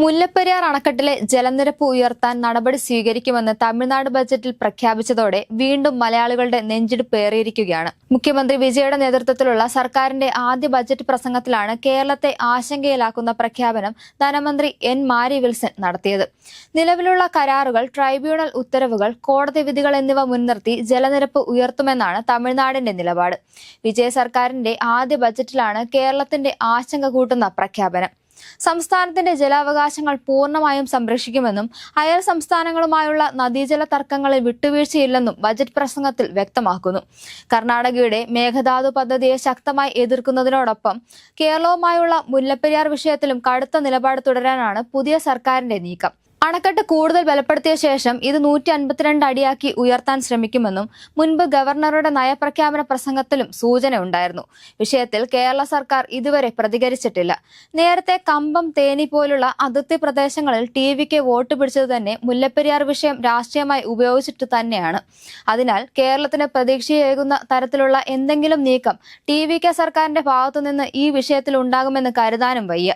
മുല്ലപ്പെരിയാർ അണക്കെട്ടിലെ ജലനിരപ്പ് ഉയർത്താൻ നടപടി സ്വീകരിക്കുമെന്ന് തമിഴ്നാട് ബജറ്റിൽ പ്രഖ്യാപിച്ചതോടെ വീണ്ടും മലയാളികളുടെ നെഞ്ചിടിപ്പ് ഏറിയിരിക്കുകയാണ്. മുഖ്യമന്ത്രി വിജയുടെ നേതൃത്വത്തിലുള്ള സർക്കാരിന്റെ ആദ്യ ബജറ്റ് പ്രസംഗത്തിലാണ് കേരളത്തെ ആശങ്കയിലാക്കുന്ന പ്രഖ്യാപനം ധനമന്ത്രി എൻ മാരി വിൽസൺ നടത്തിയത്. നിലവിലുള്ള കരാറുകൾ, ട്രൈബ്യൂണൽ ഉത്തരവുകൾ, കോടതി വിധികൾ എന്നിവ മുൻനിർത്തി ജലനിരപ്പ് ഉയർത്തുമെന്നാണ് തമിഴ്നാടിന്റെ നിലപാട്. വിജയ സർക്കാരിന്റെ ആദ്യ ബജറ്റിലാണ് കേരളത്തിന്റെ ആശങ്ക കൂട്ടുന്ന പ്രഖ്യാപനം. സംസ്ഥാനത്തിന്റെ ജലാവകാശങ്ങൾ പൂർണ്ണമായും സംരക്ഷിക്കുമെന്നും അയൽ സംസ്ഥാനങ്ങളുമായുള്ള നദീജല തർക്കങ്ങളിൽ വിട്ടുവീഴ്ചയില്ലെന്നും ബജറ്റ് പ്രസംഗത്തിൽ വ്യക്തമാക്കുന്നു. കർണാടകയുടെ മേഘധാതു പദ്ധതിയെ ശക്തമായി എതിർക്കുന്നതിനോടൊപ്പം കേരളവുമായുള്ള മുല്ലപ്പെരിയാർ വിഷയത്തിലും കടുത്ത നിലപാട് തുടരാനാണ് പുതിയ സർക്കാരിന്റെ നീക്കം. അണക്കെട്ട് കൂടുതൽ ബലപ്പെടുത്തിയ ശേഷം ഇത് 152 അടിയാക്കി ഉയർത്താൻ ശ്രമിക്കുമെന്നും മുൻപ് ഗവർണറുടെ നയപ്രഖ്യാപന പ്രസംഗത്തിലും സൂചനയുണ്ടായിരുന്നു. വിഷയത്തിൽ കേരള സർക്കാർ ഇതുവരെ പ്രതികരിച്ചിട്ടില്ല. നേരത്തെ കമ്പം, തേനി പോലുള്ള അതിർത്തി പ്രദേശങ്ങളിൽ ടിവിക്ക് വോട്ട് പിടിച്ചത് തന്നെ മുല്ലപ്പെരിയാർ വിഷയം രാഷ്ട്രീയമായി ഉപയോഗിച്ചിട്ട് തന്നെയാണ്. അതിനാൽ കേരളത്തിന് പ്രതീക്ഷയേകുന്ന തരത്തിലുള്ള എന്തെങ്കിലും നീക്കം ടിവിക്ക് സർക്കാരിന്റെ ഭാഗത്തുനിന്ന് ഈ വിഷയത്തിൽ ഉണ്ടാകുമെന്ന് കരുതാനും വയ്യ.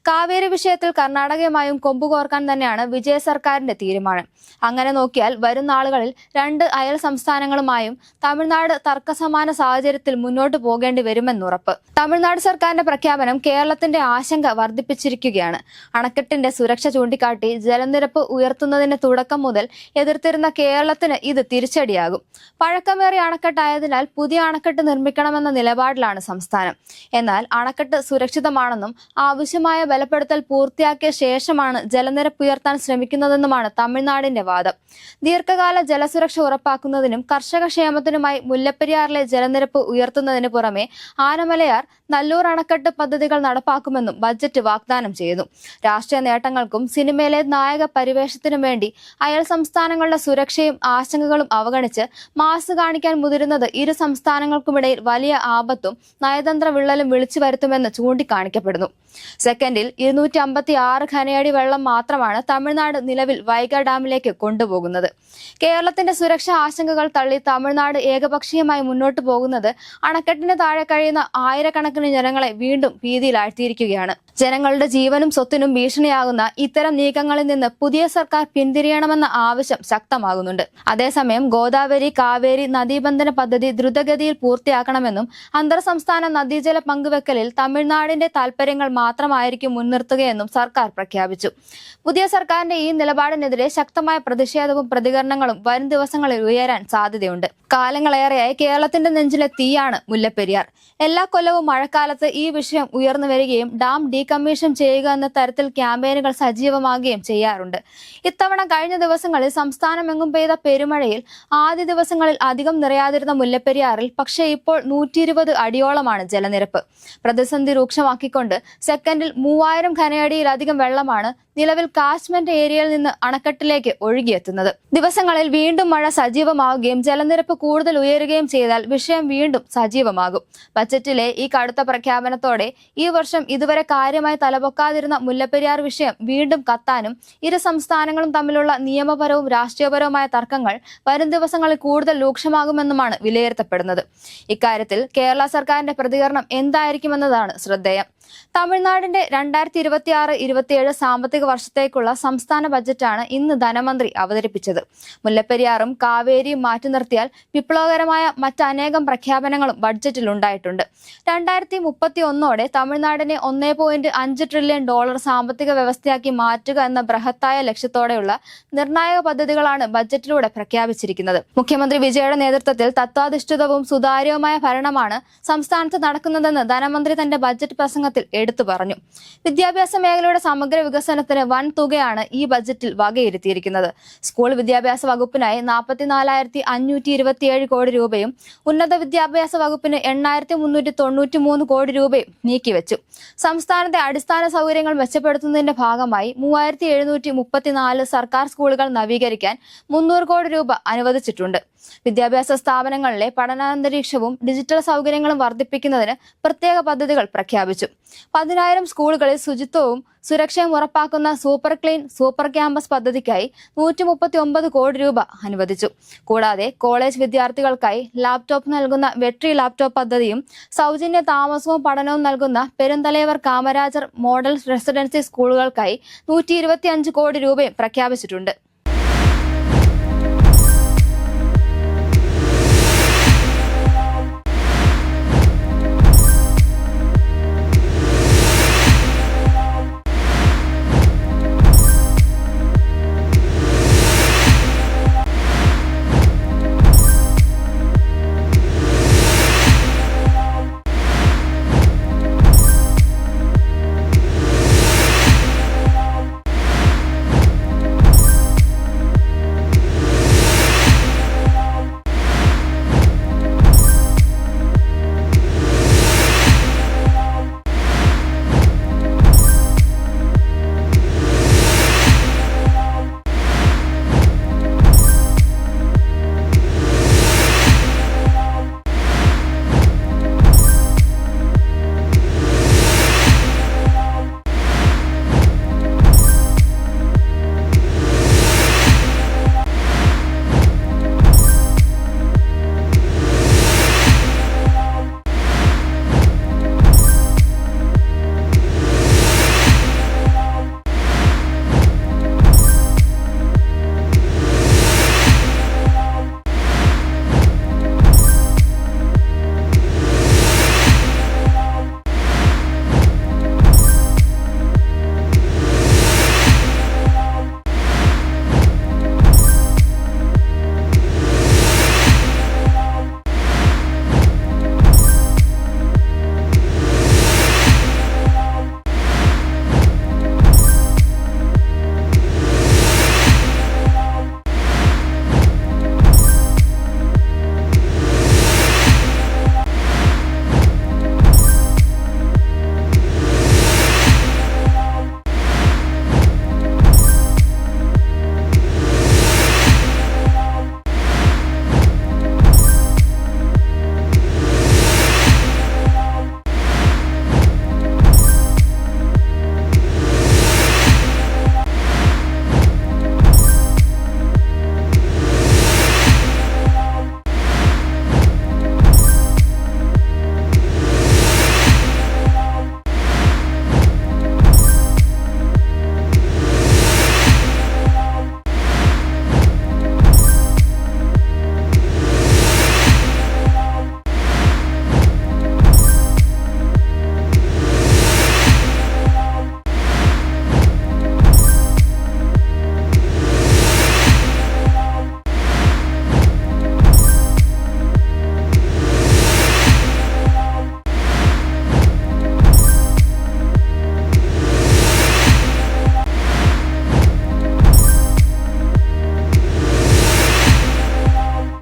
കാവേരി വിഷയത്തിൽ കർണാടകയുമായും കൊമ്പുകോർക്കാൻ തന്നെയാണ് വിജയ സർക്കാരിന്റെ തീരുമാനം. അങ്ങനെ നോക്കിയാൽ വരും നാളുകളിൽ 2 അയൽ സംസ്ഥാനങ്ങളുമായും തമിഴ്നാട് തർക്കസമാന സാഹചര്യത്തിൽ മുന്നോട്ട് പോകേണ്ടി വരുമെന്നുറപ്പ്. തമിഴ്നാട് സർക്കാരിന്റെ പ്രഖ്യാപനം കേരളത്തിന്റെ ആശങ്ക വർദ്ധിപ്പിച്ചിരിക്കുകയാണ്. അണക്കെട്ടിന്റെ സുരക്ഷ ചൂണ്ടിക്കാട്ടി ജലനിരപ്പ് ഉയർത്തുന്നതിന് തുടക്കം മുതൽ എതിർത്തിരുന്ന കേരളത്തിന് ഇത് തിരിച്ചടിയാകും. പഴക്കമേറിയ അണക്കെട്ടായതിനാൽ പുതിയ അണക്കെട്ട് നിർമ്മിക്കണമെന്ന നിലപാടിലാണ് സംസ്ഥാനം. എന്നാൽ അണക്കെട്ട് സുരക്ഷിതമാണെന്നും ആവശ്യമായ ബലപ്പെടുത്തൽ പൂർത്തിയാക്കിയ ശേഷമാണ് ജലനിരപ്പ് ഉയർത്താൻ ശ്രമിക്കുന്നതെന്നുമാണ് തമിഴ്നാടിന്റെ വാദം. ദീർഘകാല ജലസുരക്ഷ ഉറപ്പാക്കുന്നതിനും കർഷക ക്ഷേമത്തിനുമായി മുല്ലപ്പെരിയാറിലെ ജലനിരപ്പ് ഉയർത്തുന്നതിന് പുറമെ ആനമലയാർ, നല്ലൂർ അണക്കെട്ട് പദ്ധതികൾ നടപ്പാക്കുമെന്നും ബജറ്റ് വാഗ്ദാനം ചെയ്യുന്നു. രാഷ്ട്രീയ നേട്ടങ്ങൾക്കും സിനിമയിലെ നായക പരിവേഷത്തിനും വേണ്ടി അയൽ സംസ്ഥാനങ്ങളുടെ സുരക്ഷയും ആശങ്കകളും അവഗണിച്ച് മാസ് കാണിക്കാൻ മുതിരുന്നത് ഇരു സംസ്ഥാനങ്ങൾക്കുമിടയിൽ വലിയ ആപത്തും നയതന്ത്ര വിള്ളലും വിളിച്ചു വരുത്തുമെന്ന് ചൂണ്ടിക്കാണിക്കപ്പെടുന്നു. സെക്കൻഡിൽ 256 ഖനയടി വെള്ളം മാത്രമാണ് തമിഴ്നാട് നിലവിൽ വൈഗ ഡാമിലേക്ക് കൊണ്ടുപോകുന്നത്. കേരളത്തിന്റെ സുരക്ഷാ ആശങ്കകൾ തള്ളി തമിഴ്നാട് ഏകപക്ഷീയമായി മുന്നോട്ടു പോകുന്നത് അണക്കെട്ടിന് താഴെ കഴിയുന്ന ആയിരക്കണക്കിന് ജനങ്ങളെ വീണ്ടും ഭീതിയിലാഴ്ത്തിയിരിക്കുകയാണ്. ജനങ്ങളുടെ ജീവനും സ്വത്തിനും ഭീഷണിയാകുന്ന ഇത്തരം നീക്കങ്ങളിൽ നിന്ന് പുതിയ സർക്കാർ പിന്തിരിയണമെന്ന ആവശ്യം ശക്തമാകുന്നുണ്ട്. അതേസമയം ഗോദാവരി, കാവേരി നദീബന്ധന പദ്ധതി ദ്രുതഗതിയിൽ പൂർത്തിയാക്കണമെന്നും അന്തർ സംസ്ഥാന നദീജല പങ്കുവെക്കലിൽ തമിഴ്നാടിന്റെ താൽപര്യങ്ങൾ മാത്രമായിരിക്കും മുൻനിർത്തുകയെന്നും സർക്കാർ പ്രഖ്യാപിച്ചു. പുതിയ സർക്കാരിന്റെ ഈ നിലപാടിനെതിരെ ശക്തമായ പ്രതിഷേധവും പ്രതികരണങ്ങളും വരും ദിവസങ്ങളിൽ ഉയരാൻ സാധ്യതയുണ്ട്. കാലങ്ങളേറെയായി കേരളത്തിന്റെ നെഞ്ചിലെ തീയാണ് മുല്ലപ്പെരിയാർ. എല്ലാ കൊല്ലവും മഴക്കാലത്ത് ഈ വിഷയം ഉയർന്നു വരികയും ഡാം ഡീകമ്മീഷൻ ചെയ്യുക എന്ന തരത്തിൽ ക്യാമ്പയിനുകൾ സജീവമാകുകയും ചെയ്യാറുണ്ട്. ഇത്തവണ കഴിഞ്ഞ ദിവസങ്ങളിൽ സംസ്ഥാനമെങ്ങും പെയ്ത പെരുമഴയിൽ ആദ്യ ദിവസങ്ങളിൽ അധികം നിറയാതിരുന്ന മുല്ലപ്പെരിയാറിൽ പക്ഷേ ഇപ്പോൾ 120 അടിയോളമാണ് ജലനിരപ്പ്. പ്രതിസന്ധി രൂക്ഷമാക്കിക്കൊണ്ട് സെക്കൻഡിൽ 3000 ഖനയടിയിലധികം വെള്ളമാണ് നിലവിൽ കാച്ച്മെന്റ് ഏരിയയിൽ നിന്ന് അണക്കെട്ടിലേക്ക് ഒഴുകിയെത്തുന്നത്. ദിവസങ്ങളിൽ വീണ്ടും മഴ സജീവമാവുകയും ജലനിരപ്പ് കൂടുതൽ ഉയരുകയും ചെയ്താൽ വിഷയം വീണ്ടും സജീവമാകും. ബജറ്റിലെ ഈ കടുത്ത പ്രഖ്യാപനത്തോടെ ഈ വർഷം ഇതുവരെ കാര്യമായി തലപൊക്കാതിരുന്ന മുല്ലപ്പെരിയാർ വിഷയം വീണ്ടും കത്താനും ഇരു സംസ്ഥാനങ്ങളും തമ്മിലുള്ള നിയമപരവും രാഷ്ട്രീയപരവുമായ തർക്കങ്ങൾ വരും ദിവസങ്ങളിൽ കൂടുതൽ രൂക്ഷമാകുമെന്നുമാണ് വിലയിരുത്തപ്പെടുന്നത്. ഇക്കാര്യത്തിൽ കേരള സർക്കാരിന്റെ പ്രതികരണം എന്തായിരിക്കുമെന്നതാണ് ശ്രദ്ധേയം. തമിഴ്നാടിന്റെ 2026-27 സാമ്പത്തിക വർഷത്തേക്കുള്ള സംസ്ഥാന ബജറ്റാണ് ഇന്ന് ധനമന്ത്രി അവതരിപ്പിച്ചത്. മുല്ലപ്പെരിയാറും കാവേരിയും മാറ്റി നിർത്തിയാൽ വിപ്ലവകരമായ മറ്റനേകം പ്രഖ്യാപനങ്ങളും ബഡ്ജറ്റിൽ ഉണ്ടായിട്ടുണ്ട്. 2031 തമിഴ്നാടിനെ $1.5 ട്രില്യൺ സാമ്പത്തിക വ്യവസ്ഥയാക്കി മാറ്റുക എന്ന ബൃഹത്തായ ലക്ഷ്യത്തോടെയുള്ള നിർണായക പദ്ധതികളാണ് ബജറ്റിലൂടെ പ്രഖ്യാപിച്ചിരിക്കുന്നത്. മുഖ്യമന്ത്രി വിജയുടെ നേതൃത്വത്തിൽ തത്വാധിഷ്ഠിതവും സുതാര്യവുമായ ഭരണമാണ് സംസ്ഥാനത്ത് നടക്കുന്നതെന്ന് ധനമന്ത്രി തന്റെ ബജറ്റ് പ്രസംഗത്തിൽ എടുത്തു പറഞ്ഞു. വിദ്യാഭ്യാസ മേഖലയുടെ സമഗ്ര വികസനത്തിന് വൻ തുകയാണ് ഈ ബജറ്റിൽ വകയിരുത്തിയിരിക്കുന്നത്. സ്കൂൾ വിദ്യാഭ്യാസ വകുപ്പിനായി 44,527 കോടി രൂപയും ഉന്നത വിദ്യാഭ്യാസ വകുപ്പിന് 8,393 കോടി രൂപയും നീക്കിവെച്ചു. സംസ്ഥാനത്തെ അടിസ്ഥാന സൗകര്യങ്ങൾ മെച്ചപ്പെടുത്തുന്നതിന്റെ ഭാഗമായി 3,734 സർക്കാർ സ്കൂളുകൾ നവീകരിക്കാൻ 300 കോടി രൂപ അനുവദിച്ചിട്ടുണ്ട്. വിദ്യാഭ്യാസ സ്ഥാപനങ്ങളിലെ പഠനാന്തരീക്ഷവും ഡിജിറ്റൽ സൗകര്യങ്ങളും വർദ്ധിപ്പിക്കുന്നതിന് പ്രത്യേക പദ്ധതികൾ പ്രഖ്യാപിച്ചു. 10,000 സ്കൂളുകളിൽ ശുചിത്വവും സുരക്ഷയും ഉറപ്പാക്കുന്ന സൂപ്പർ ക്ലീൻ സൂപ്പർ ക്യാമ്പസ് പദ്ധതിക്കായി 139 കോടി രൂപ അനുവദിച്ചു. കൂടാതെ കോളേജ് വിദ്യാർത്ഥികൾക്കായി ലാപ്ടോപ്പ് നൽകുന്ന വെട്രി ലാപ്ടോപ്പ് പദ്ധതിയും സൗജന്യ താമസവും പഠനവും നൽകുന്ന പെരുന്തലൈവർ കാമരാജർ മോഡൽ റെസിഡൻസി സ്കൂളുകൾക്കായി 125 കോടി രൂപയും പ്രഖ്യാപിച്ചിട്ടുണ്ട്.